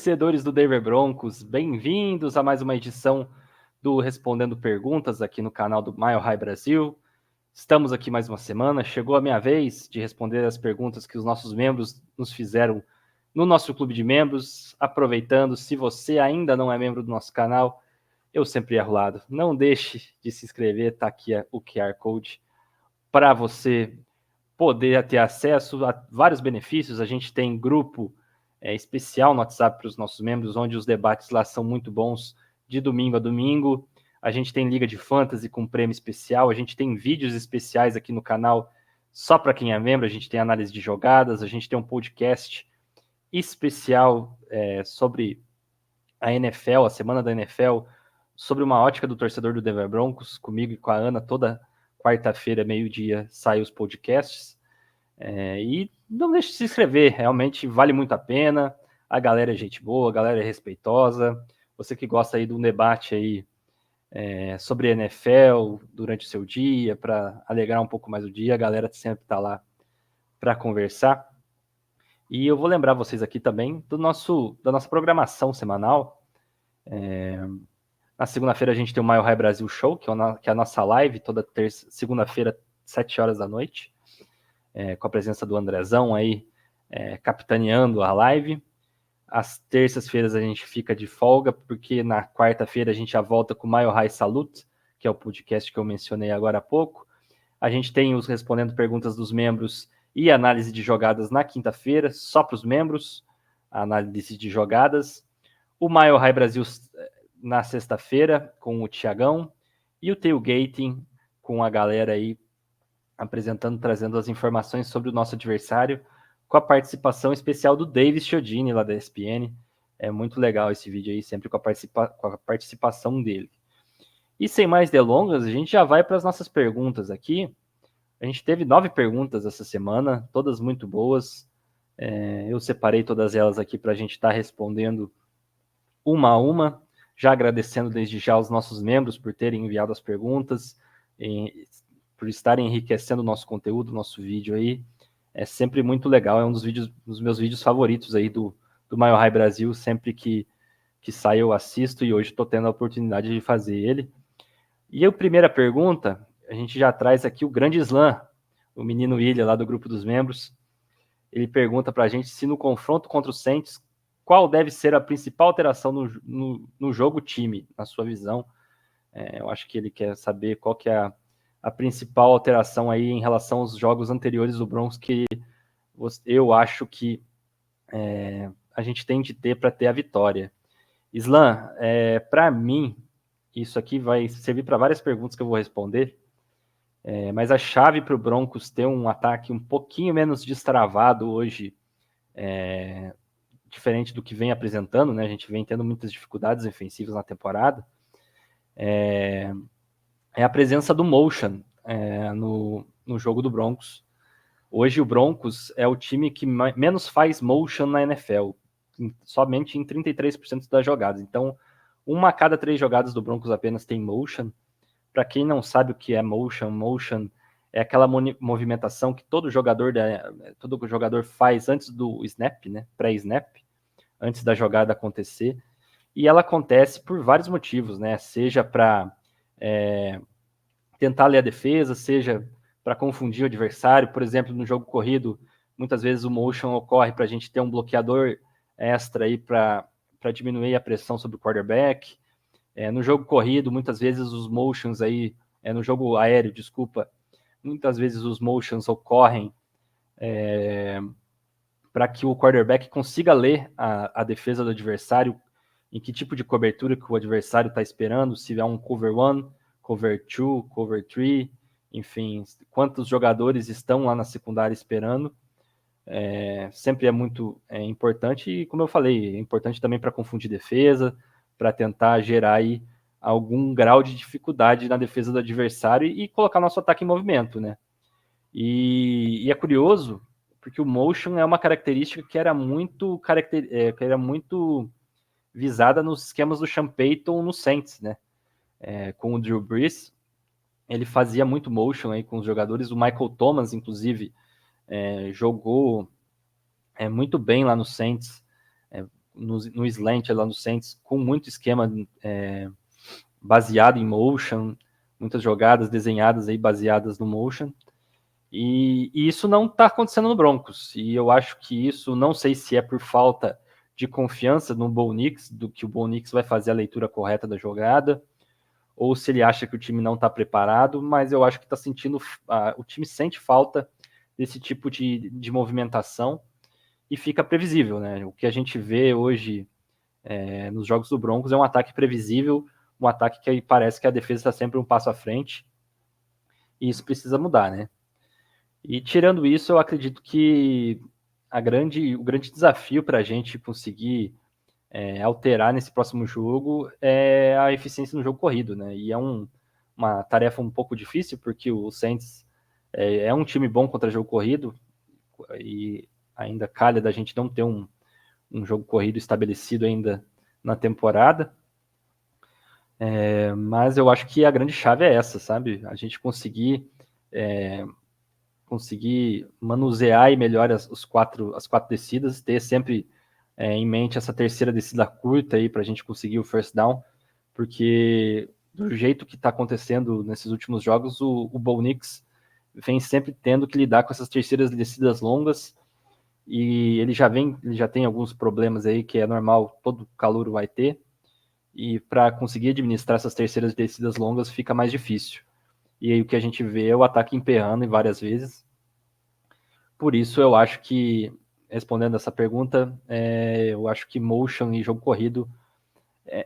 Torcedores do Denver Broncos, bem-vindos a mais uma edição do Respondendo Perguntas aqui no canal do Mile High Brasil. Estamos aqui mais uma semana, chegou a minha vez de responder as perguntas que os nossos membros nos fizeram no nosso clube de membros. Aproveitando, se você ainda não é membro do nosso canal, eu sempre erro lado, não deixe de se inscrever, tá aqui o QR Code para você poder ter acesso a vários benefícios. A gente tem grupo especial no WhatsApp para os nossos membros, onde os debates lá são muito bons de domingo a domingo. A gente tem Liga de Fantasy com prêmio especial, a gente tem vídeos especiais aqui no canal só para quem é membro, a gente tem análise de jogadas, a gente tem um podcast especial sobre a NFL, a semana da NFL, sobre uma ótica do torcedor do Denver Broncos, comigo e com a Ana, toda quarta-feira, meio-dia, saem os podcasts. E não deixe de se inscrever, realmente vale muito a pena. A galera é gente boa, a galera é respeitosa. Você que gosta aí de um debate aí sobre NFL durante o seu dia, para alegrar um pouco mais o dia, a galera sempre está lá para conversar. E eu vou lembrar vocês aqui também da nossa programação semanal. Na segunda-feira a gente tem o Mile High Brasil Show, que é a nossa live, toda segunda-feira, 7 horas da noite. Com a presença do Andrezão aí, capitaneando a live. Às terças-feiras a gente fica de folga, porque na quarta-feira a gente já volta com o Mile High Salute, que é o podcast que eu mencionei agora há pouco. A gente tem os Respondendo Perguntas dos Membros e análise de jogadas na quinta-feira, só para os membros, a análise de jogadas. O Mile High Brasil na sexta-feira, com o Tiagão, e o Tailgating com a galera aí, apresentando, trazendo as informações sobre o nosso adversário, com a participação especial do Davis Chiodini, lá da ESPN. É muito legal esse vídeo aí, sempre com a participação dele. E sem mais delongas, a gente já vai para as nossas perguntas aqui. A gente teve 9 perguntas essa semana, todas muito boas. Eu separei todas elas aqui para a gente estar respondendo uma a uma, já agradecendo desde já aos nossos membros por terem enviado as perguntas, por estarem enriquecendo o nosso conteúdo, o nosso vídeo aí. É sempre muito legal, é um dos meus vídeos favoritos aí do Mile High Brasil, sempre que sai eu assisto, e hoje estou tendo a oportunidade de fazer ele. E a primeira pergunta, a gente já traz aqui o grande Slam, o menino Ilha lá do grupo dos membros. Ele pergunta para a gente se no confronto contra o Saints, qual deve ser a principal alteração no jogo time, na sua visão. Eu acho que ele quer saber qual que é a principal alteração aí em relação aos jogos anteriores do Broncos, que eu acho que a gente tem de ter para ter a vitória. Slam, para mim, isso aqui vai servir para várias perguntas que eu vou responder, mas a chave para o Broncos ter um ataque um pouquinho menos destravado hoje, diferente do que vem apresentando, né? A gente vem tendo muitas dificuldades ofensivas na temporada, é a presença do motion no jogo do Broncos. Hoje o Broncos é o time que menos faz motion na NFL, somente em 33% das jogadas. Então, 1 a cada 3 jogadas do Broncos apenas tem motion. Para quem não sabe o que é motion é aquela movimentação que todo jogador faz antes do snap, né? Pré-snap, antes da jogada acontecer. E ela acontece por vários motivos, né? Seja para tentar ler a defesa, seja para confundir o adversário. Por exemplo, no jogo corrido, muitas vezes o motion ocorre para a gente ter um bloqueador extra aí para diminuir a pressão sobre o quarterback. No jogo corrido, muitas vezes os motions aí, no jogo aéreo, desculpa, muitas vezes os motions ocorrem para que o quarterback consiga ler a defesa do adversário, em que tipo de cobertura que o adversário está esperando, se é um cover 1, cover 2, cover 3, enfim, quantos jogadores estão lá na secundária esperando. Sempre é muito importante, e como eu falei, é importante também para confundir defesa, para tentar gerar aí algum grau de dificuldade na defesa do adversário e colocar nosso ataque em movimento, né? E é curioso, porque o motion é uma característica que era muito visada nos esquemas do Sean Payton no Saints, né? Com o Drew Brees, ele fazia muito motion aí com os jogadores. O Michael Thomas, inclusive, jogou muito bem lá no Saints, no slant lá no Saints, com muito esquema baseado em motion, muitas jogadas desenhadas aí baseadas no motion, e isso não está acontecendo no Broncos, e eu acho que isso, não sei se é por falta de confiança no Bo Nix, do que o Bo Nix vai fazer a leitura correta da jogada, ou se ele acha que o time não está preparado, mas eu acho que está sentindo, o time sente falta desse tipo de movimentação, e fica previsível, né? O que a gente vê hoje nos jogos do Broncos é um ataque previsível, um ataque que parece que a defesa está sempre um passo à frente, e isso precisa mudar, né? E tirando isso, eu acredito que o grande desafio para a gente conseguir alterar nesse próximo jogo é a eficiência no jogo corrido, né? E é uma tarefa um pouco difícil, porque o Saints é um time bom contra jogo corrido, e ainda calha da gente não ter um jogo corrido estabelecido ainda na temporada. Mas eu acho que a grande chave é essa, sabe? A gente conseguir manusear e melhor as quatro descidas, ter sempre em mente essa terceira descida curta aí para a gente conseguir o first down, porque do jeito que está acontecendo nesses últimos jogos, o Bo Nix vem sempre tendo que lidar com essas terceiras descidas longas, e ele já tem alguns problemas aí que é normal, todo calouro vai ter, e para conseguir administrar essas terceiras descidas longas fica mais difícil. E aí o que a gente vê é o ataque emperrando em várias vezes. Por isso eu acho que, respondendo essa pergunta, eu acho que motion e jogo corrido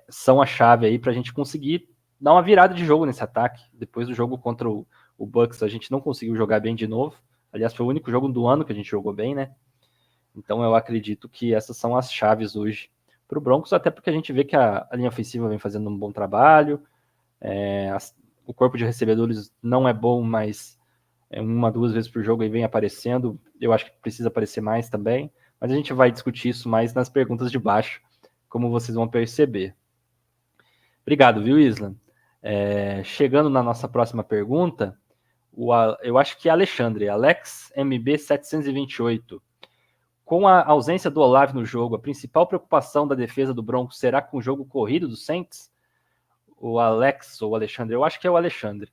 são a chave aí para a gente conseguir dar uma virada de jogo nesse ataque. Depois do jogo contra o Bucks, a gente não conseguiu jogar bem de novo. Aliás, foi o único jogo do ano que a gente jogou bem, né? Então eu acredito que essas são as chaves hoje para o Broncos, até porque a gente vê que a linha ofensiva vem fazendo um bom trabalho, o corpo de recebedores não é bom, mas uma, duas vezes por jogo aí vem aparecendo. Eu acho que precisa aparecer mais também, mas a gente vai discutir isso mais nas perguntas de baixo, como vocês vão perceber. Obrigado, viu, Isla? Chegando na nossa próxima pergunta, eu acho que é Alexandre, Alex MB 728. Com a ausência do Olave no jogo, a principal preocupação da defesa do Broncos será com o jogo corrido do Saints? O Alex ou o Alexandre? Eu acho que é o Alexandre.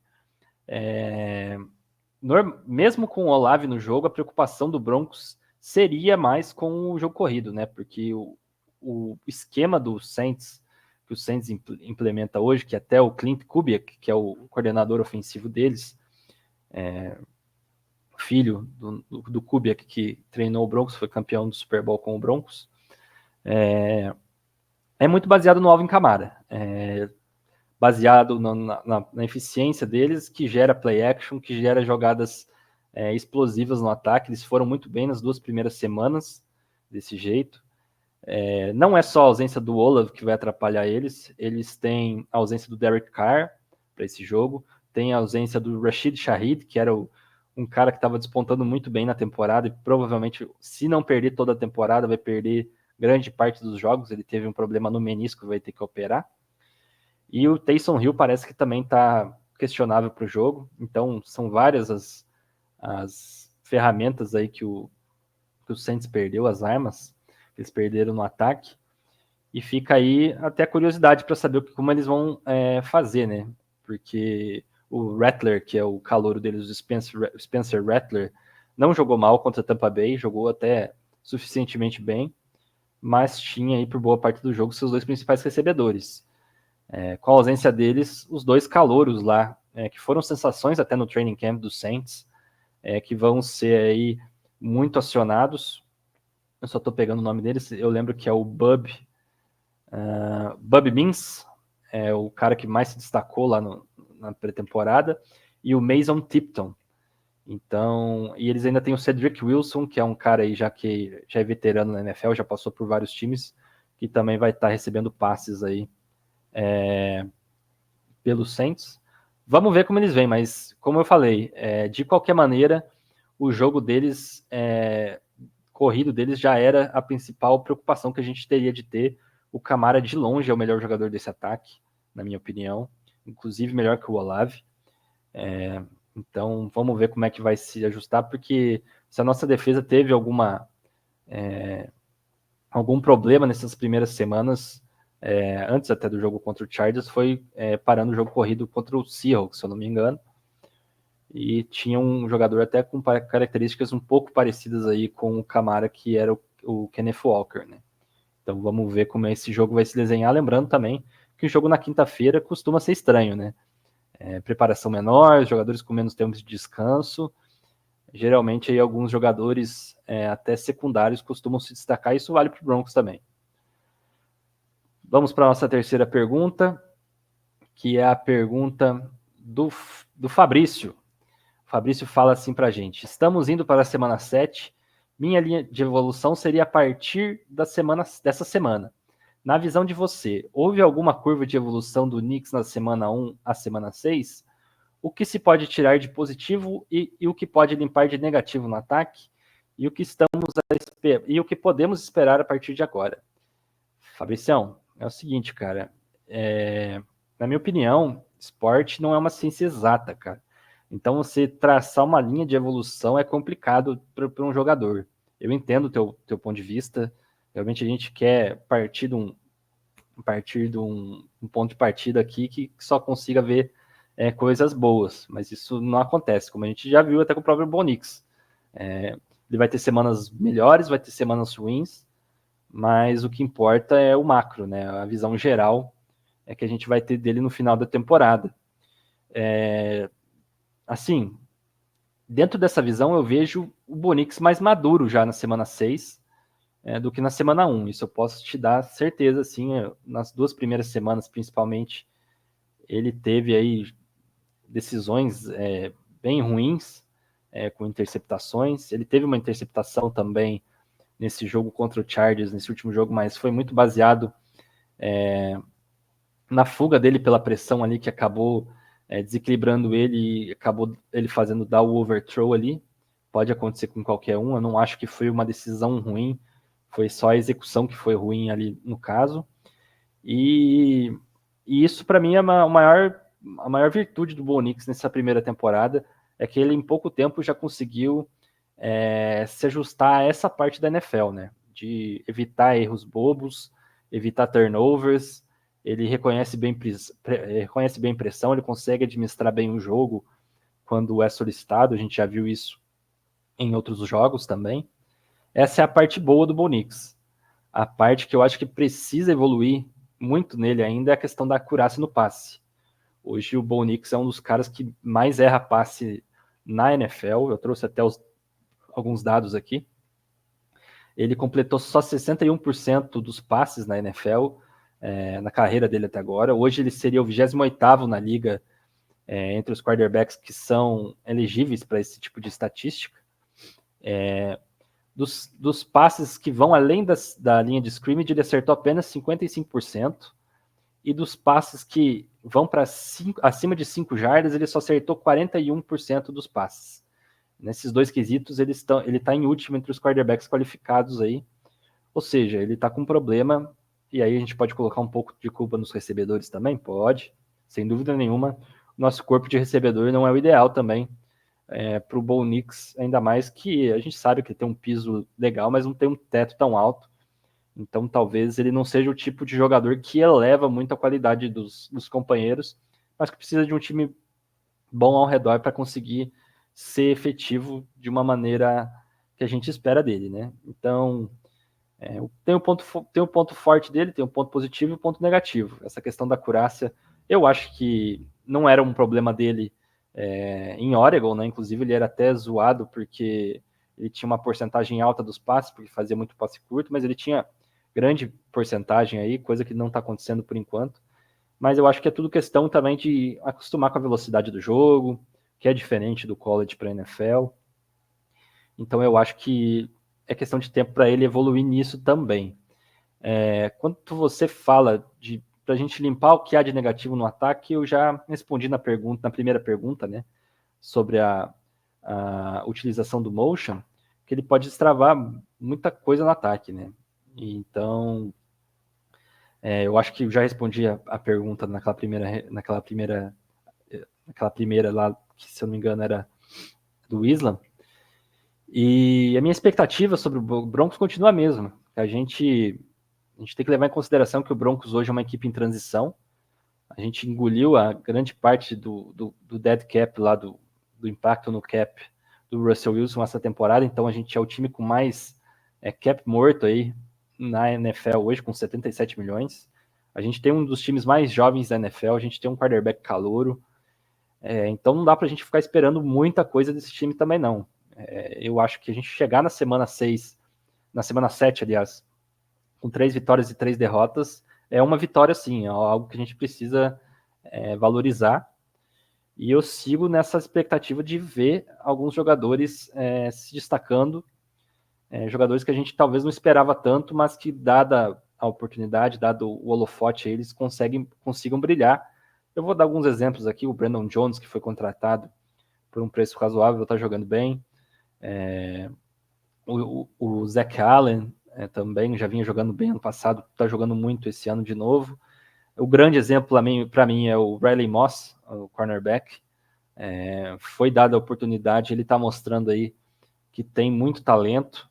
Mesmo com o Olave no jogo, a preocupação do Broncos seria mais com o jogo corrido, né? Porque o esquema do Saints, que o Saints implementa hoje, que até o Clint Kubiak, que é o coordenador ofensivo deles, filho do Kubiak, que treinou o Broncos, foi campeão do Super Bowl com o Broncos, é muito baseado no Alvin Kamara. Baseado na eficiência deles, que gera play action, que gera jogadas explosivas no ataque. Eles foram muito bem nas 2 primeiras semanas desse jeito. Não é só a ausência do Olave que vai atrapalhar eles têm a ausência do Derek Carr para esse jogo, tem a ausência do Rashid Shaheed, que era um cara que estava despontando muito bem na temporada, e provavelmente, se não perder toda a temporada, vai perder grande parte dos jogos. Ele teve um problema no menisco, vai ter que operar. E o Taysom Hill parece que também está questionável para o jogo. Então, são várias as ferramentas aí que o Saints perdeu, as armas que eles perderam no ataque. E fica aí até a curiosidade para saber como eles vão fazer, né? Porque o Rattler, que é o calouro deles, o Spencer Rattler, não jogou mal contra a Tampa Bay, jogou até suficientemente bem, mas tinha aí por boa parte do jogo seus 2 principais recebedores. Com a ausência deles, os 2 calouros lá, que foram sensações até no training camp do Saints, que vão ser aí muito acionados. Eu só estou pegando o nome deles, eu lembro que é o Bub Means, é o cara que mais se destacou lá na pré-temporada, e o Mason Tipton. Então, e eles ainda têm o Cedric Wilson, que é um cara aí que já é veterano na NFL, já passou por vários times, que também vai estar recebendo passes aí pelos Saints. Vamos ver como eles vêm, mas como eu falei, de qualquer maneira, o jogo deles, corrido deles, já era a principal preocupação que a gente teria de ter. O Kamara, de longe, é o melhor jogador desse ataque, na minha opinião, inclusive melhor que o Olave. Então, vamos ver como é que vai se ajustar, porque se a nossa defesa teve alguma algum problema nessas primeiras semanas, antes até do jogo contra o Chargers, foi parando o jogo corrido contra o Seahawks, se eu não me engano. E tinha um jogador até com características um pouco parecidas aí com o Camara, que era o Kenneth Walker, né? Então vamos ver como esse jogo vai se desenhar. Lembrando também que o jogo na quinta-feira costuma ser estranho, né? Preparação menor, jogadores com menos tempo de descanso. Geralmente aí alguns jogadores até secundários costumam se destacar, e isso vale para o Broncos também. Vamos para a nossa terceira pergunta, que é a pergunta do Fabrício. O Fabrício fala assim para a gente: estamos indo para a semana 7. Minha linha de evolução seria a partir dessa semana. Na visão de você, houve alguma curva de evolução do Knicks na semana 1 à semana 6? O que se pode tirar de positivo e o que pode limpar de negativo no ataque? E o que podemos esperar a partir de agora? Fabricião, é o seguinte, cara. Na minha opinião, esporte não é uma ciência exata, cara. Então, você traçar uma linha de evolução é complicado para um jogador. Eu entendo o teu ponto de vista. Realmente a gente quer partir de um ponto de partida aqui que só consiga ver coisas boas, mas isso não acontece, como a gente já viu até com o próprio Bonix. Ele vai ter semanas melhores, vai ter semanas ruins, mas o que importa é o macro, né? A visão geral que a gente vai ter dele no final da temporada. Assim, dentro dessa visão, eu vejo o Bonix mais maduro já na semana 6 do que na semana 1. Isso eu posso te dar certeza, assim, nas 2 primeiras semanas, principalmente, ele teve aí decisões bem ruins, com interceptações. Ele teve uma interceptação também nesse jogo contra o Chargers, nesse último jogo, mas foi muito baseado na fuga dele pela pressão ali, que acabou desequilibrando ele e acabou ele fazendo dar o overthrow ali. Pode acontecer com qualquer um, eu não acho que foi uma decisão ruim, foi só a execução que foi ruim ali no caso. E isso para mim é a maior virtude do Bo Nix nessa primeira temporada, é que ele em pouco tempo já conseguiu se ajustar a essa parte da NFL, né? De evitar erros bobos, evitar turnovers. Ele reconhece bem pressão, ele consegue administrar bem o jogo quando é solicitado. A gente já viu isso em outros jogos também. Essa é a parte boa do Bo Nix. A parte que eu acho que precisa evoluir muito nele ainda é a questão da acurácia no passe. Hoje o Bo Nix é um dos caras que mais erra passe na NFL. Eu trouxe até alguns dados aqui. Ele completou só 61% dos passes na NFL na carreira dele até agora. Hoje ele seria o 28º na liga entre os quarterbacks que são elegíveis para esse tipo de estatística. Dos passes que vão além da linha de scrimmage, ele acertou apenas 55%. E dos passes que vão para acima de 5 jardas, ele só acertou 41% dos passes. Nesses dois quesitos, ele está em último entre os quarterbacks qualificados aí. Ou seja, ele está com um problema, e aí a gente pode colocar um pouco de culpa nos recebedores também? Pode, sem dúvida nenhuma. Nosso corpo de recebedor não é o ideal também para o Bo Nix, ainda mais que a gente sabe que ele tem um piso legal, mas não tem um teto tão alto. Então talvez ele não seja o tipo de jogador que eleva muito a qualidade dos companheiros, mas que precisa de um time bom ao redor para conseguir ser efetivo de uma maneira que a gente espera dele, né? Então, tem o ponto forte dele, tem o ponto positivo e o ponto negativo. Essa questão da acurácia, eu acho que não era um problema dele em Oregon, né? Inclusive ele era até zoado porque ele tinha uma porcentagem alta dos passes, porque fazia muito passe curto, mas ele tinha grande porcentagem aí, coisa que não está acontecendo por enquanto. Mas eu acho que é tudo questão também de acostumar com a velocidade do jogo, que é diferente do college para a NFL. Então eu acho que é questão de tempo para ele evoluir nisso também. Quando você fala para a gente limpar o que há de negativo no ataque, eu já respondi na primeira pergunta, né, sobre a utilização do motion, que ele pode destravar muita coisa no ataque, né? Então, eu acho que já respondi a pergunta naquela primeira lá, que se eu não me engano era do Islam. E a minha expectativa sobre o Broncos continua a mesma. a gente tem que levar em consideração que o Broncos hoje é uma equipe em transição. A gente engoliu a grande parte do dead cap lá, do impacto no cap do Russell Wilson essa temporada, então a gente é o time com mais cap morto aí na NFL hoje, com 77 milhões. A gente tem um dos times mais jovens da NFL, a gente tem um quarterback calouro, então não dá pra gente ficar esperando muita coisa desse time também não. Eu acho que a gente chegar na semana 7, aliás, com 3 vitórias e 3 derrotas, é uma vitória sim, é algo que a gente precisa valorizar. E eu sigo nessa expectativa de ver alguns jogadores se destacando, jogadores que a gente talvez não esperava tanto, mas que, dada a oportunidade, dado o holofote, eles consigam brilhar. Eu vou dar alguns exemplos aqui. O Brandon Jones, que foi contratado por um preço razoável, está jogando bem. O Zach Allen também já vinha jogando bem ano passado, está jogando muito esse ano de novo. O grande exemplo para mim é o Riley Moss, o cornerback. Foi dada a oportunidade, ele está mostrando aí que tem muito talento.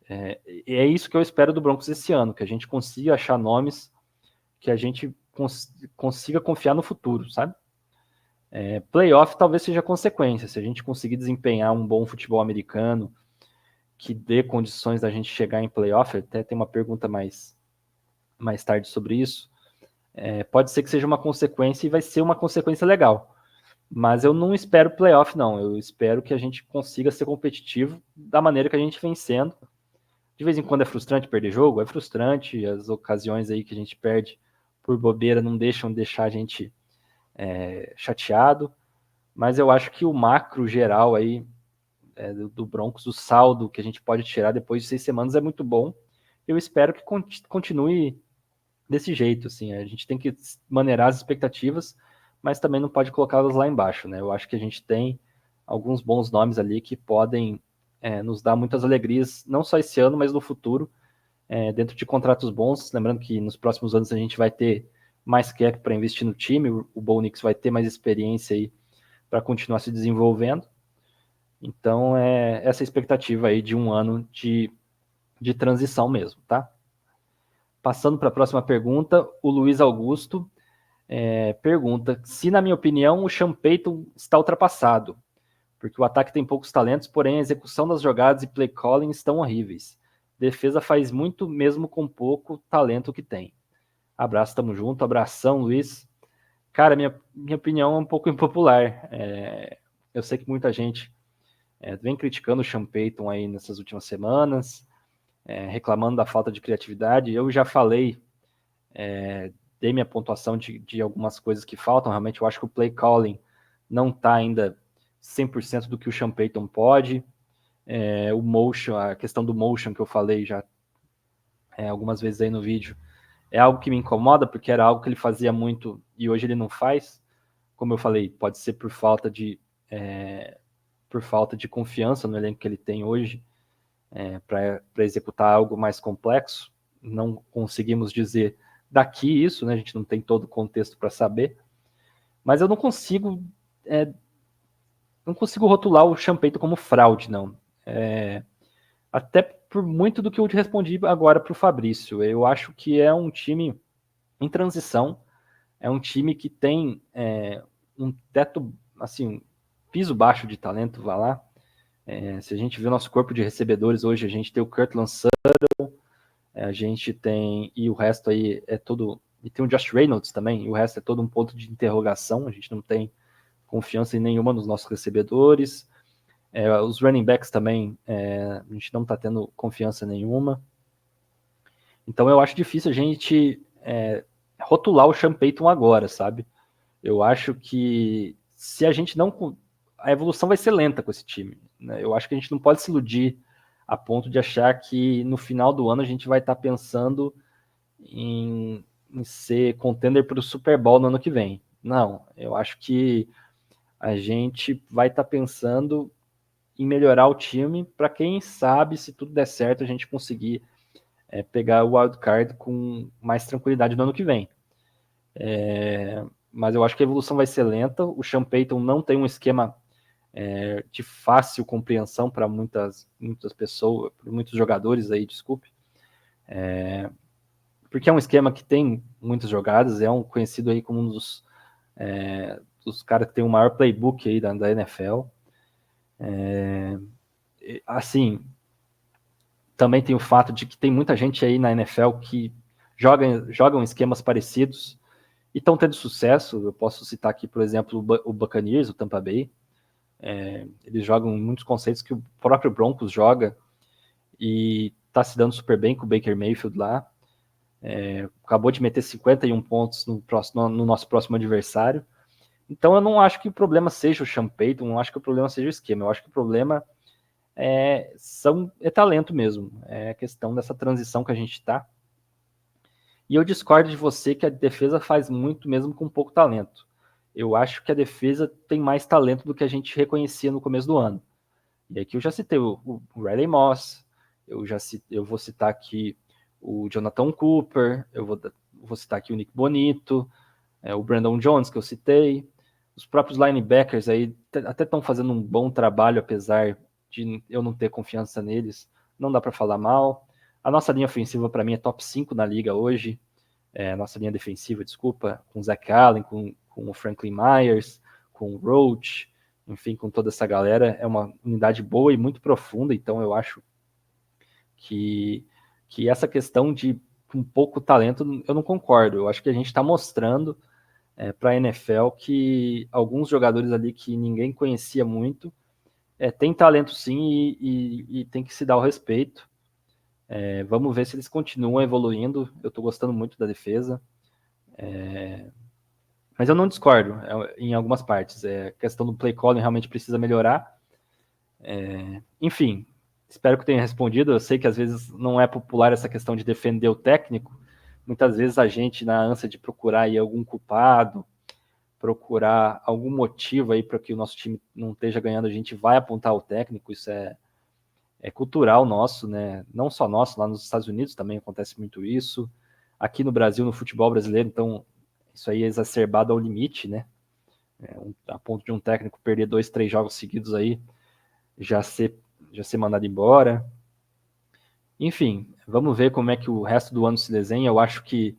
E é isso que eu espero do Broncos esse ano, que a gente consiga achar nomes que a gente consiga confiar no futuro, sabe? Playoff talvez seja consequência, se a gente conseguir desempenhar um bom futebol americano, que dê condições da gente chegar em playoff, até tem uma pergunta mais tarde sobre isso, pode ser que seja uma consequência e vai ser uma consequência legal. Mas eu não espero playoff, não. Eu espero que a gente consiga ser competitivo da maneira que a gente vem sendo. De vez em quando é frustrante perder jogo, é frustrante. As ocasiões aí que a gente perde por bobeira não deixam a gente chateado. Mas eu acho que o macro geral aí do Broncos, o saldo que a gente pode tirar depois de 6 semanas é muito bom. Eu espero que continue desse jeito. Assim. A gente tem que maneirar as expectativas, mas também não pode colocá-las lá embaixo, né? Eu acho que a gente tem alguns bons nomes ali que podem nos dar muitas alegrias, não só esse ano, mas no futuro, dentro de contratos bons. Lembrando que nos próximos anos a gente vai ter mais cap para investir no time, o Bo Nix vai ter mais experiência aí para continuar se desenvolvendo. Então, essa expectativa aí de um ano de transição mesmo, tá? Passando para a próxima pergunta, o Luiz Augusto pergunta se, na minha opinião, o Sean Payton está ultrapassado, porque o ataque tem poucos talentos, porém a execução das jogadas e play calling estão horríveis. Defesa faz muito mesmo com pouco talento que tem. Abraço, tamo junto. Abração, Luiz. Cara, minha opinião é um pouco impopular. Eu sei que muita gente vem criticando o Sean Payton aí nessas últimas semanas, reclamando da falta de criatividade. Eu já falei, dei minha pontuação de algumas coisas que faltam. Realmente eu acho que o play calling não está ainda 100% do que o Sean Payton pode. O motion, a questão do motion que eu falei já algumas vezes aí no vídeo, é algo que me incomoda, porque era algo que ele fazia muito e hoje ele não faz. Como eu falei, pode ser por falta de confiança no elenco que ele tem hoje, para executar algo mais complexo. Não conseguimos dizer daqui isso, né? A gente não tem todo o contexto para saber. Mas eu não consigo rotular o Sean Payton como fraude, não. Até por muito do que eu respondi agora para o Fabrício. Eu acho que é um time em transição, é um time que tem um teto, assim, piso baixo de talento, vá lá. Se a gente vê o nosso corpo de recebedores hoje, a gente tem o Courtland Sutton, a gente tem, e o resto aí é todo, e tem o Josh Reynolds também, e o resto é todo um ponto de interrogação, a gente não tem confiança em nenhuma nos nossos recebedores. Os running backs também, a gente não está tendo confiança nenhuma. Então eu acho difícil a gente rotular o Sean Payton agora, sabe? Eu acho que se a gente não... A evolução vai ser lenta com esse time. Né? Eu acho que a gente não pode se iludir a ponto de achar que no final do ano a gente vai estar pensando em ser contender para o Super Bowl no ano que vem. Não, eu acho que a gente vai estar pensando em melhorar o time para quem sabe, se tudo der certo, a gente conseguir pegar o wildcard com mais tranquilidade no ano que vem. Mas eu acho que a evolução vai ser lenta. O Sean Payton não tem um esquema de fácil compreensão para muitas pessoas, para muitos jogadores aí, desculpe. Porque é um esquema que tem muitas jogadas, é um conhecido aí como um dos caras que tem o maior playbook aí da NFL. Assim, também tem o fato de que tem muita gente aí na NFL que jogam esquemas parecidos e estão tendo sucesso. Eu posso citar aqui, por exemplo, o Buccaneers, o Tampa Bay. Eles jogam muitos conceitos que o próprio Broncos joga e está se dando super bem com o Baker Mayfield lá. Acabou de meter 51 pontos no nosso próximo adversário. Então eu não acho que o problema seja o Sean Payton, não acho que o problema seja o esquema. Eu acho que o problema é talento mesmo. É a questão dessa transição que a gente está. E eu discordo de você que a defesa faz muito mesmo com pouco talento. Eu acho que a defesa tem mais talento do que a gente reconhecia no começo do ano. E aqui eu já citei o Riley Moss, eu vou citar aqui o Jonathan Cooper, eu vou citar aqui o Nick Bonito, o Brandon Jones, que eu citei. Os próprios linebackers aí até estão fazendo um bom trabalho, apesar de eu não ter confiança neles. Não dá para falar mal. A nossa linha ofensiva, para mim, é top 5 na liga hoje. Nossa linha defensiva, desculpa, com o Zach Allen, com o Franklin Myers, com o Roach, enfim, com toda essa galera. É uma unidade boa e muito profunda, então eu acho que essa questão de um pouco talento, eu não concordo. Eu acho que a gente está mostrando para a NFL que alguns jogadores ali que ninguém conhecia muito tem talento sim e tem que se dar o respeito. Vamos ver se eles continuam evoluindo. Eu estou gostando muito da defesa. Mas eu não discordo em algumas partes. A questão do play calling realmente precisa melhorar. Enfim, espero que tenha respondido. Eu sei que às vezes não é popular essa questão de defender o técnico. Muitas vezes a gente, na ânsia de procurar aí algum culpado, procurar algum motivo aí para que o nosso time não esteja ganhando, a gente vai apontar o técnico. Isso é cultural nosso, né? Não só nosso, lá nos Estados Unidos também acontece muito isso. Aqui no Brasil, no futebol brasileiro, então isso aí é exacerbado ao limite, né? A ponto de um técnico perder 2, 3 jogos seguidos aí, já ser mandado embora. Enfim, vamos ver como é que o resto do ano se desenha. Eu acho que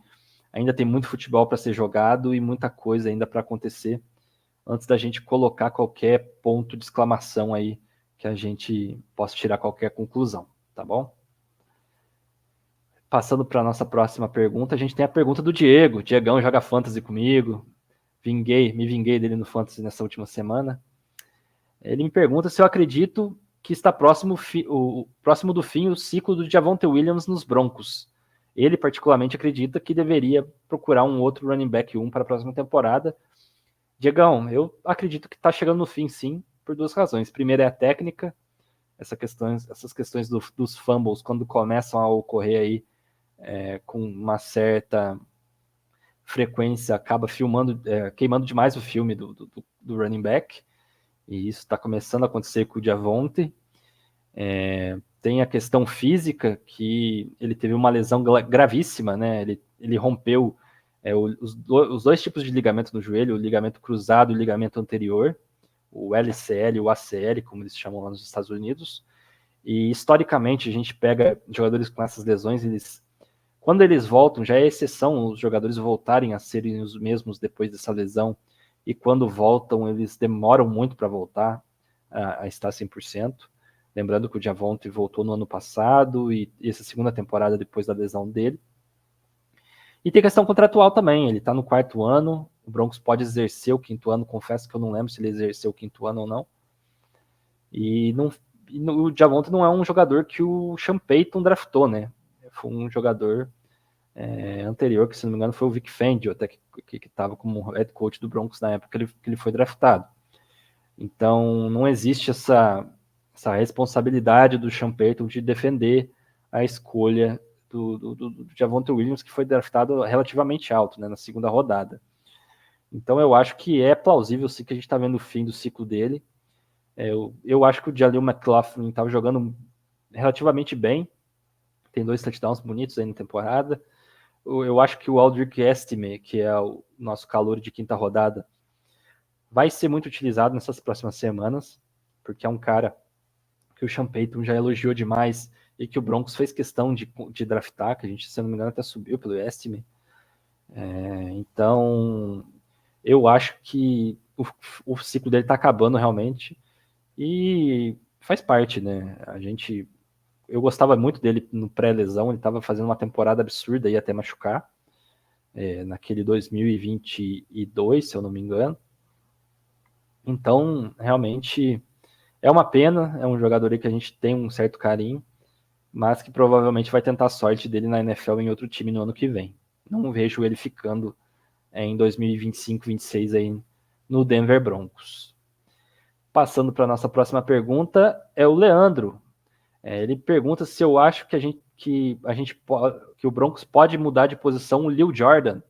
ainda tem muito futebol para ser jogado e muita coisa ainda para acontecer antes da gente colocar qualquer ponto de exclamação aí que a gente possa tirar qualquer conclusão, tá bom? Passando para a nossa próxima pergunta, a gente tem a pergunta do Diego. Diegão joga Fantasy comigo. Me vinguei dele no Fantasy nessa última semana. Ele me pergunta se eu acredito que está próximo do fim o ciclo do Javonte Williams nos Broncos. Ele particularmente acredita que deveria procurar um outro running back 1 para a próxima temporada. Diegão, eu acredito que está chegando no fim, sim, por duas razões. Primeiro é a técnica, essas questões dos fumbles, quando começam a ocorrer aí com uma certa frequência, acaba queimando demais o filme do running back, e isso está começando a acontecer com o Javonte. Tem a questão física, que ele teve uma lesão gravíssima, né? Ele rompeu os dois tipos de ligamento no joelho, o ligamento cruzado e o ligamento anterior, o LCL e o ACL, como eles chamam lá nos Estados Unidos. E historicamente a gente pega jogadores com essas lesões, quando eles voltam, já é exceção os jogadores voltarem a serem os mesmos depois dessa lesão, e quando voltam eles demoram muito para voltar a estar 100%. Lembrando que o Javonte voltou no ano passado e essa segunda temporada depois da lesão dele. E tem questão contratual também, ele está no 4º ano, o Broncos pode exercer o 5º ano, confesso que eu não lembro se ele exerceu o 5º ano ou não. O Javonte não é um jogador que o Sean Payton draftou, né? Foi um jogador anterior, que se não me engano foi o Vic Fangio, até que estava como head coach do Broncos na época que ele foi draftado. Então não existe essa responsabilidade do Sean Payton de defender a escolha do Javonte Williams, que foi draftado relativamente alto, né, na segunda rodada. Então eu acho que é plausível sim que a gente está vendo o fim do ciclo dele. Eu acho que o Jaleel McLaughlin estava jogando relativamente bem, tem 2 touchdowns bonitos aí na temporada. Eu acho que o Aldrick Estime, que é o nosso calouro de 5ª rodada, vai ser muito utilizado nessas próximas semanas, porque é um cara que o Sean Payton já elogiou demais e que o Broncos fez questão de draftar, que a gente, se não me engano, até subiu pelo estimate. Então, eu acho que o ciclo dele está acabando realmente e faz parte, né? Eu gostava muito dele no pré-lesão, ele estava fazendo uma temporada absurda aí até machucar, naquele 2022, se eu não me engano. Então, realmente, é uma pena, é um jogador aí que a gente tem um certo carinho, mas que provavelmente vai tentar a sorte dele na NFL em outro time no ano que vem. Não vejo ele ficando em 2025, 26 aí no Denver Broncos. Passando para a nossa próxima pergunta, é o Leandro. Ele pergunta se eu acho que o Broncos pode mudar de posição o Lil Jordan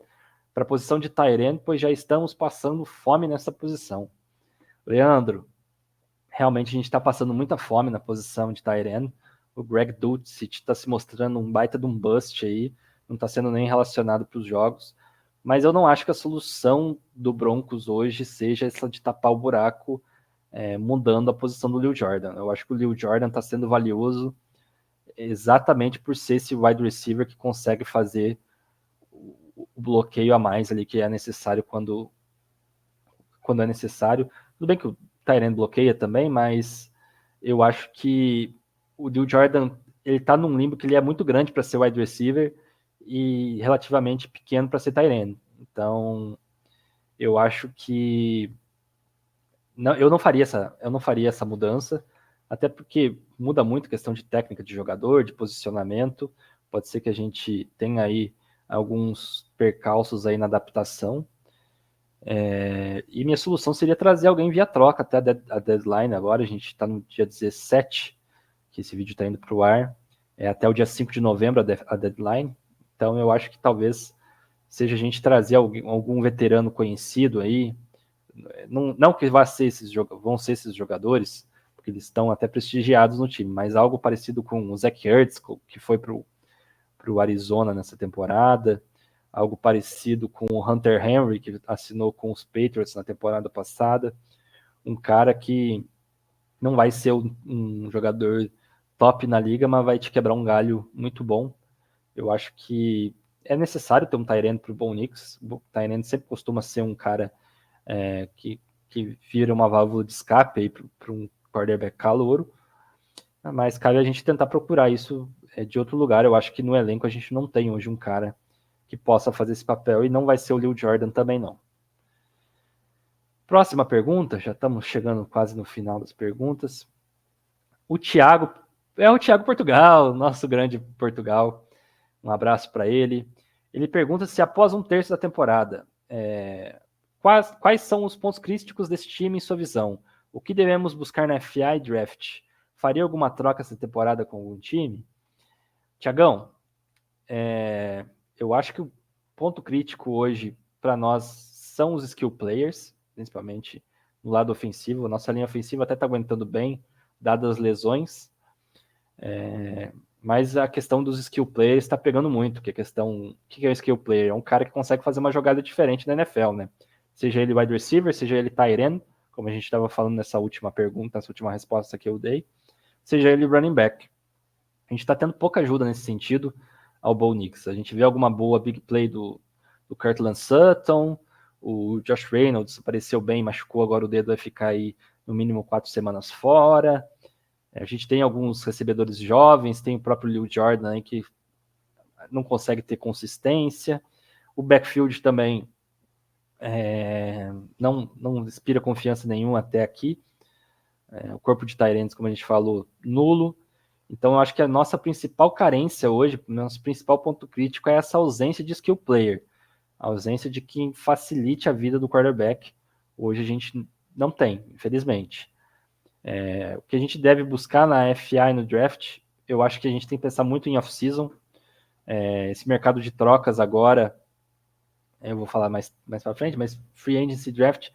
para a posição de tight end, pois já estamos passando fome nessa posição. Leandro, realmente a gente está passando muita fome na posição de tight end. O Greg Dulcich está se mostrando um baita de um bust aí, não está sendo nem relacionado para os jogos. Mas eu não acho que a solução do Broncos hoje seja essa de tapar o buraco, mudando a posição do Lil Jordan. Eu acho que o Lil Jordan está sendo valioso exatamente por ser esse wide receiver que consegue fazer o bloqueio a mais ali que é necessário quando é necessário. Tudo bem que o Tyrant bloqueia também, mas eu acho que o Lil Jordan ele tá num limbo que ele é muito grande para ser wide receiver e relativamente pequeno para ser Tyrant. Então, eu acho que eu não faria essa mudança, até porque muda muito a questão de técnica de jogador, de posicionamento. Pode ser que a gente tenha aí alguns percalços aí na adaptação. E minha solução seria trazer alguém via troca até a deadline. Agora a gente está no dia 17, que esse vídeo está indo para o ar. Até o dia 5 de novembro a deadline. Então eu acho que talvez seja a gente trazer algum veterano conhecido aí. Não que vão ser esses jogadores, porque eles estão até prestigiados no time, mas algo parecido com o Zach Ertz, que foi para o Arizona nessa temporada, algo parecido com o Hunter Henry, que assinou com os Patriots na temporada passada, um cara que não vai ser um jogador top na liga, mas vai te quebrar um galho muito bom. Eu acho que é necessário ter um tight end para o Bo Nix. O tight end sempre costuma ser um cara que vira uma válvula de escape para um quarterback calouro, mas cabe a gente tentar procurar isso de outro lugar. Eu acho que no elenco a gente não tem hoje um cara que possa fazer esse papel e não vai ser o Lil Jordan também não. Próxima pergunta, já estamos chegando quase no final das perguntas. O Thiago Portugal, nosso grande Portugal. Um abraço para ele. Ele pergunta se após um terço da temporada, quais são os pontos críticos desse time em sua visão? O que devemos buscar na FI Draft? Faria alguma troca essa temporada com algum time? Tiagão, eu acho que o ponto crítico hoje para nós são os skill players, principalmente no lado ofensivo. A nossa linha ofensiva até está aguentando bem, dadas as lesões. Mas a questão dos skill players está pegando muito. O que é o skill player? É um cara que consegue fazer uma jogada diferente na NFL, né? Seja ele wide receiver, seja ele tight end, como a gente estava falando nessa última pergunta, nessa última resposta que eu dei, seja ele running back. A gente está tendo pouca ajuda nesse sentido ao Bo Nix. A gente vê alguma boa big play do Cortland Sutton, o Josh Reynolds apareceu bem, machucou, agora o dedo vai ficar aí no mínimo 4 semanas fora. A gente tem alguns recebedores jovens, tem o próprio Lil Jordan aí que não consegue ter consistência. O backfield também não inspira confiança nenhuma até aqui. O corpo de tight ends, como a gente falou, nulo. Então, eu acho que a nossa principal carência hoje, o nosso principal ponto crítico é essa ausência de skill player. A ausência de quem facilite a vida do quarterback. Hoje a gente não tem, infelizmente. O que a gente deve buscar na FI no draft, eu acho que a gente tem que pensar muito em off-season. Esse mercado de trocas agora, eu vou falar mais para frente, mas free agency draft,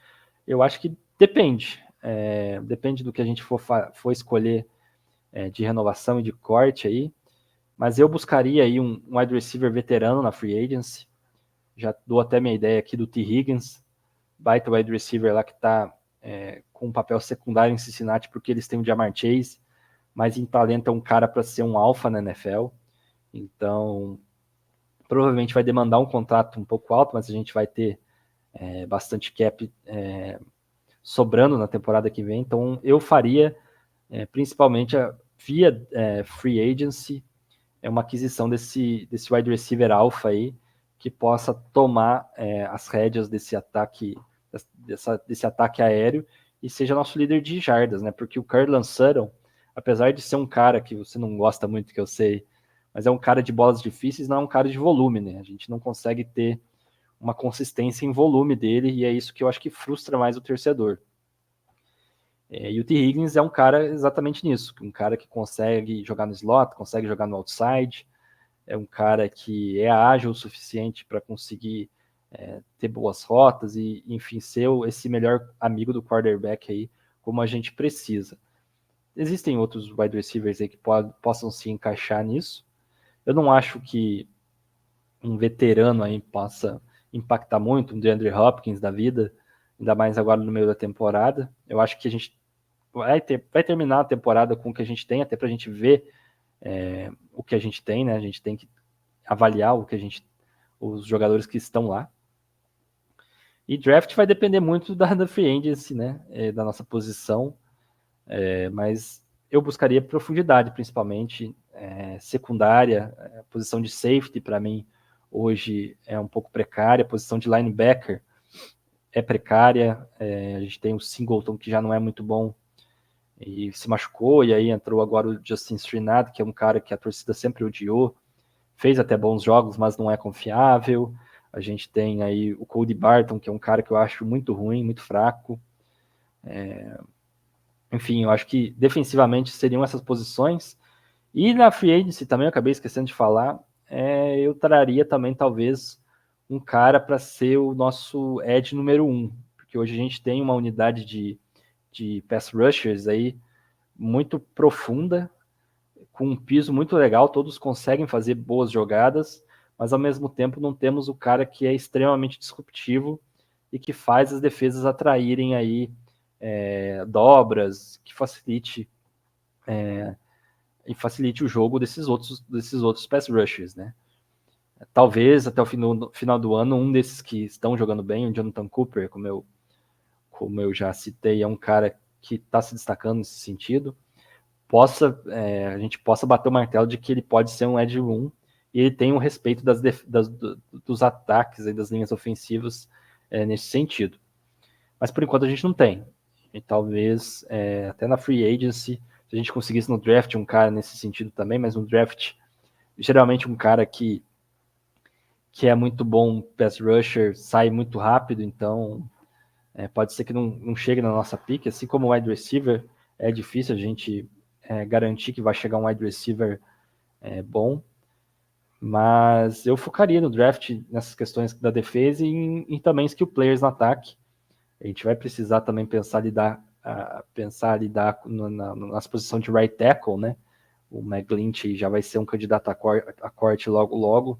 eu acho que depende. Depende do que a gente for escolher de renovação e de corte aí. Mas eu buscaria aí um wide receiver veterano na free agency. Já dou até minha ideia aqui do T. Higgins, baita wide receiver lá que está com um papel secundário em Cincinnati, porque eles têm o Ja'Marr Chase. mas em talento é um cara para ser um alfa na NFL. Então, provavelmente vai demandar um contrato um pouco alto, mas a gente vai ter bastante cap sobrando na temporada que vem. Então, eu faria, principalmente via free agency, uma aquisição desse wide receiver alfa aí, que possa tomar as rédeas desse ataque aéreo e seja nosso líder de jardas, né? Porque o Courtland Sutton, apesar de ser um cara que você não gosta muito, que eu sei, mas é um cara de bolas difíceis, não é um cara de volume, né? A gente não consegue ter uma consistência em volume dele, e é isso que eu acho que frustra mais o torcedor. E o T. Higgins é um cara exatamente nisso, um cara que consegue jogar no slot, consegue jogar no outside, é um cara que é ágil o suficiente para conseguir ter boas rotas e, enfim, ser esse melhor amigo do quarterback aí, como a gente precisa. Existem outros wide receivers aí que possam se encaixar nisso. Eu não acho que um veterano aí possa impactar muito, um DeAndre Hopkins da vida, ainda mais agora no meio da temporada. Eu acho que a gente vai terminar a temporada com o que a gente tem, até para a gente ver o que a gente tem, né? A gente tem que avaliar os jogadores que estão lá. E draft vai depender muito da free agency, né? Da nossa posição. Mas eu buscaria profundidade, principalmente secundária. A posição de safety, para mim, hoje é um pouco precária. A posição de linebacker é precária. A gente tem o Singleton, que já não é muito bom, e se machucou, e aí entrou agora o Justin Strinad, que é um cara que a torcida sempre odiou, fez até bons jogos, mas não é confiável. A gente tem aí o Cody Barton, que é um cara que eu acho muito ruim, muito fraco. Enfim, eu acho que defensivamente seriam essas posições. E na free agency também, eu acabei esquecendo de falar, eu traria também talvez um cara para ser o nosso edge número 1, porque hoje a gente tem uma unidade de pass rushers aí muito profunda, com um piso muito legal, todos conseguem fazer boas jogadas, mas ao mesmo tempo não temos o cara que é extremamente disruptivo e que faz as defesas atraírem aí dobras, que facilite o jogo desses outros pass rushers, né? Talvez até o final do ano, um desses que estão jogando bem, o Jonathan Cooper, como eu já citei, é um cara que está se destacando nesse sentido. A gente possa bater o martelo de que ele pode ser um edge 1 e ele tem um respeito dos ataques e das linhas ofensivas nesse sentido. Mas por enquanto a gente não tem. E talvez até na free agency, se a gente conseguisse no draft um cara nesse sentido também, mas no draft, geralmente um cara que é muito bom pass rusher, sai muito rápido, então pode ser que não chegue na nossa pick, assim como o wide receiver, é difícil a gente garantir que vai chegar um wide receiver bom, mas eu focaria no draft nessas questões da defesa e também skill players no ataque. A gente vai precisar também pensar lidar nas posições de right tackle, né? O McGlinchey já vai ser um candidato a corte logo,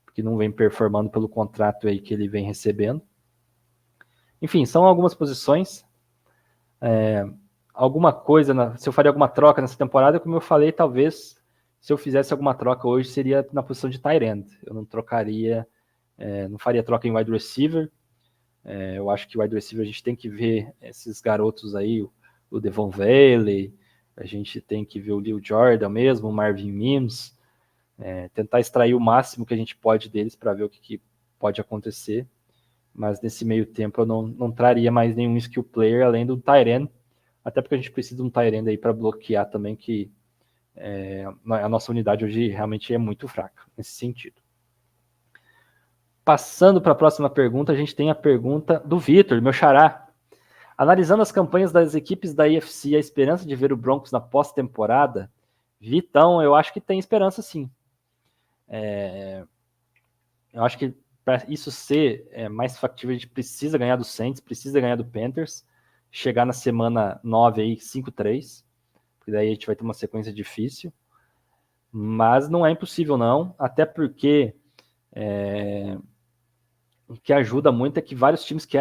porque não vem performando pelo contrato aí que ele vem recebendo. Enfim, são algumas posições. Alguma coisa, se eu faria alguma troca nessa temporada, como eu falei, talvez se eu fizesse alguma troca hoje seria na posição de tight end. Eu não trocaria, não faria troca em wide receiver. Eu acho que o wide receiver a gente tem que ver esses garotos aí, o Devon Valley, a gente tem que ver o Lil Jordan mesmo, o Marvin Mims, tentar extrair o máximo que a gente pode deles para ver o que pode acontecer. Mas nesse meio tempo eu não traria mais nenhum skill player além do tight end, até porque a gente precisa de um tight end aí para bloquear também, que a nossa unidade hoje realmente é muito fraca nesse sentido. Passando para a próxima pergunta, a gente tem a pergunta do Vitor, meu xará. Analisando as campanhas das equipes da AFC, a esperança de ver o Broncos na pós-temporada? Vitão, eu acho que tem esperança sim. Eu acho que para isso ser mais factível, a gente precisa ganhar do Saints, precisa ganhar do Panthers, chegar na semana 9 aí, 5-3, porque daí a gente vai ter uma sequência difícil. Mas não é impossível não, até porque o que ajuda muito é que vários times que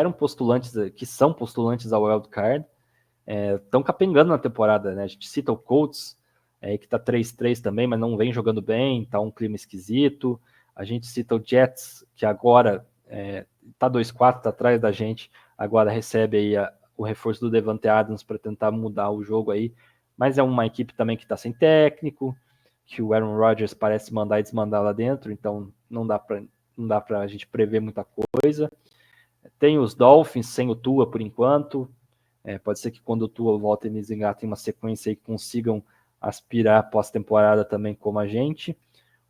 são postulantes ao Wild Card, estão capengando na temporada, né? A gente cita o Colts, aí que tá 3-3 também, mas não vem jogando bem, tá um clima esquisito. A gente cita o Jets, que agora tá 2-4, tá atrás da gente, agora recebe aí o reforço do Davante Adams para tentar mudar o jogo aí, mas é uma equipe também que tá sem técnico, que o Aaron Rodgers parece mandar e desmandar lá dentro, então não dá para a gente prever muita coisa. Tem os Dolphins sem o Tua por enquanto, pode ser que quando o Tua volta eles engatem uma sequência e consigam aspirar pós-temporada também como a gente.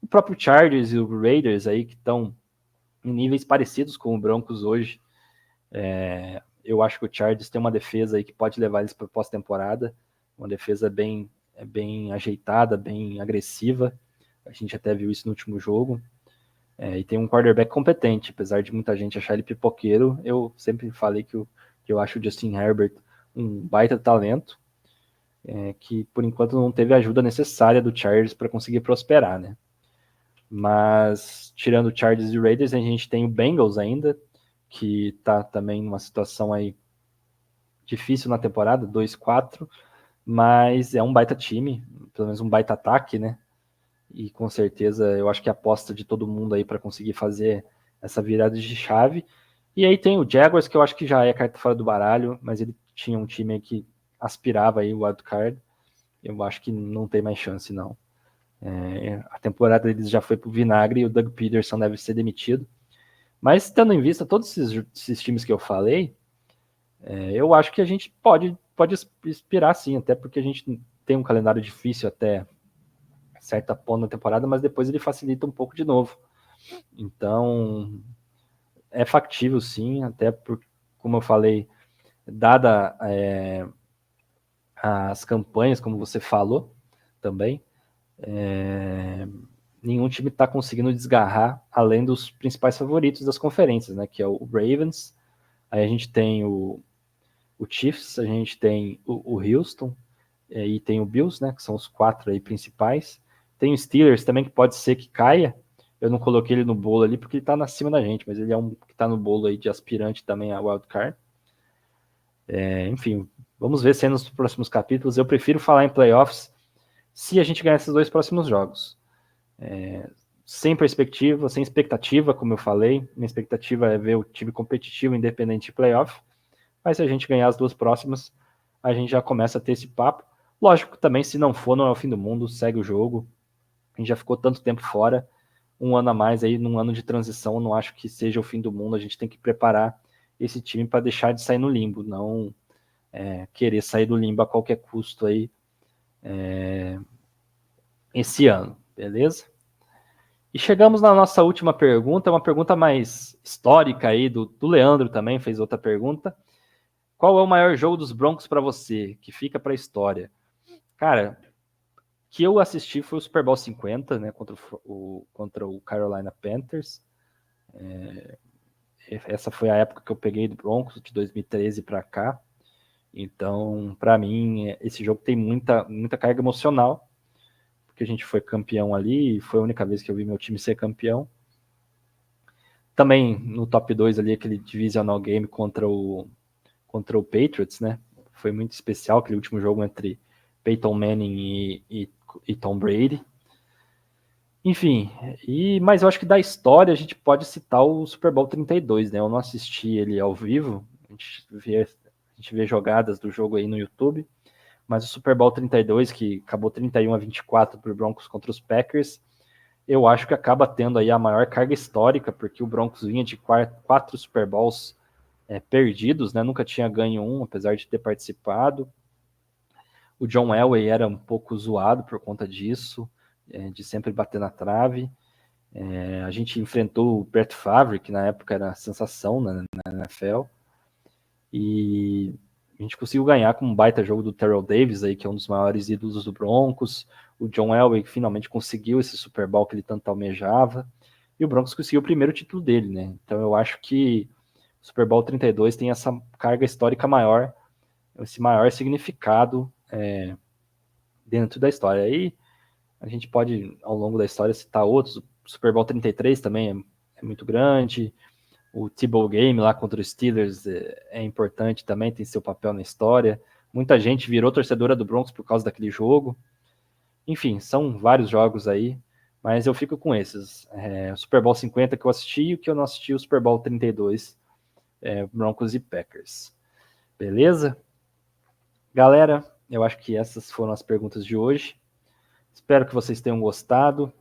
O próprio Chargers e o Raiders aí que estão em níveis parecidos com o Broncos hoje. Eu acho que o Chargers tem uma defesa aí que pode levar eles para pós-temporada, uma defesa bem ajeitada, bem agressiva. A gente até viu isso no último jogo. E tem um quarterback competente, apesar de muita gente achar ele pipoqueiro. Eu sempre falei que eu acho o Justin Herbert um baita talento, que por enquanto não teve a ajuda necessária do Chargers para conseguir prosperar, né? Mas tirando o Chargers e Raiders, a gente tem o Bengals ainda, que tá também numa situação aí difícil na temporada, 2-4, mas é um baita time, pelo menos um baita ataque, né? E com certeza eu acho que a aposta de todo mundo aí para conseguir fazer essa virada de chave. E aí tem o Jaguars, que eu acho que já é carta fora do baralho, mas ele tinha um time que aspirava aí o wildcard. Eu acho que não tem mais chance, não. A temporada deles já foi pro vinagre e o Doug Peterson deve ser demitido. Mas tendo em vista todos esses times que eu falei, eu acho que a gente pode inspirar sim, até porque a gente tem um calendário difícil até certa ponta na temporada, mas depois ele facilita um pouco de novo. Então, é factível sim, até por, como eu falei, dada as campanhas, como você falou também, nenhum time está conseguindo desgarrar além dos principais favoritos das conferências, né? Que é o Ravens, aí a gente tem o Chiefs, a gente tem o Houston, e tem o Bills, né? Que são os 4 aí principais. Tem o Steelers também, que pode ser que caia. Eu não coloquei ele no bolo ali porque ele tá acima da gente, mas ele é um que tá no bolo aí de aspirante também a wildcard. Enfim, vamos ver se é nos próximos capítulos. Eu prefiro falar em playoffs se a gente ganhar esses 2 próximos jogos. Sem perspectiva, sem expectativa, como eu falei. Minha expectativa é ver o time competitivo, independente de playoff. Mas se a gente ganhar as 2 próximas, a gente já começa a ter esse papo. Lógico, também, se não for, não é o fim do mundo, segue o jogo. A gente já ficou tanto tempo fora, um ano a mais aí, num ano de transição, não acho que seja o fim do mundo. A gente tem que preparar esse time para deixar de sair no limbo, não querer sair do limbo a qualquer custo aí esse ano, beleza? E chegamos na nossa última pergunta, uma pergunta mais histórica aí, do Leandro também fez outra pergunta. Qual é o maior jogo dos Broncos para você, que fica para a história? Cara, que eu assisti foi o Super Bowl 50, né, contra o Carolina Panthers. Essa foi a época que eu peguei do Broncos, de 2013 para cá. Então, para mim, esse jogo tem muita carga emocional, porque a gente foi campeão ali, e foi a única vez que eu vi meu time ser campeão. Também no top 2 ali, aquele divisional game contra o Patriots, né? Foi muito especial, aquele último jogo entre Peyton Manning e Tom Brady. Enfim, mas eu acho que da história a gente pode citar o Super Bowl 32, né? Eu não assisti ele ao vivo, a gente vê jogadas do jogo aí no YouTube, mas o Super Bowl 32, que acabou 31-24 para o Broncos contra os Packers, eu acho que acaba tendo aí a maior carga histórica, porque o Broncos vinha de 4 Super Bowls perdidos, né? Nunca tinha ganho um, apesar de ter participado. O John Elway era um pouco zoado por conta disso, de sempre bater na trave. A gente enfrentou o Brett Favre, que na época era sensação na NFL, e a gente conseguiu ganhar com um baita jogo do Terrell Davis, aí, que é um dos maiores ídolos do Broncos. O John Elway que finalmente conseguiu esse Super Bowl que ele tanto almejava, e o Broncos conseguiu o primeiro título dele, né? Então eu acho que o Super Bowl 32 tem essa carga histórica maior, esse maior significado dentro da história. Aí a gente pode, ao longo da história, citar outros. O Super Bowl 33 também é muito grande. O T-Bowl Game lá contra os Steelers é importante também, tem seu papel na história. Muita gente virou torcedora do Broncos por causa daquele jogo. Enfim, são vários jogos aí, mas eu fico com esses. O Super Bowl 50 que eu assisti e o que eu não assisti, o Super Bowl 32, Broncos e Packers. Beleza? Galera, eu acho que essas foram as perguntas de hoje. Espero que vocês tenham gostado.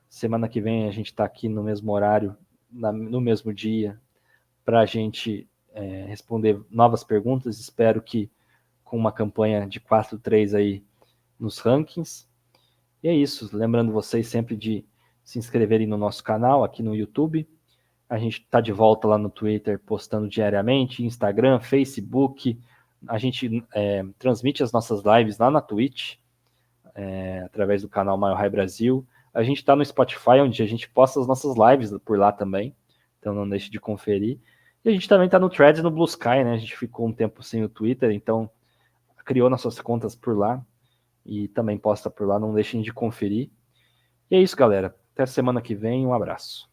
Semana que vem a gente está aqui no mesmo horário, no mesmo dia, para a gente responder novas perguntas. Espero que com uma campanha de 4-3 aí nos rankings. E é isso. Lembrando vocês sempre de se inscreverem no nosso canal aqui no YouTube. A gente está de volta lá no Twitter, postando diariamente, Instagram, Facebook. A gente transmite as nossas lives lá na Twitch, através do canal Mile High Brasil. A gente está no Spotify, onde a gente posta as nossas lives por lá também. Então não deixe de conferir. E a gente também está no Threads e no Blue Sky, né? A gente ficou um tempo sem o Twitter, então criou nossas contas por lá. E também posta por lá, não deixem de conferir. E é isso, galera. Até semana que vem, um abraço.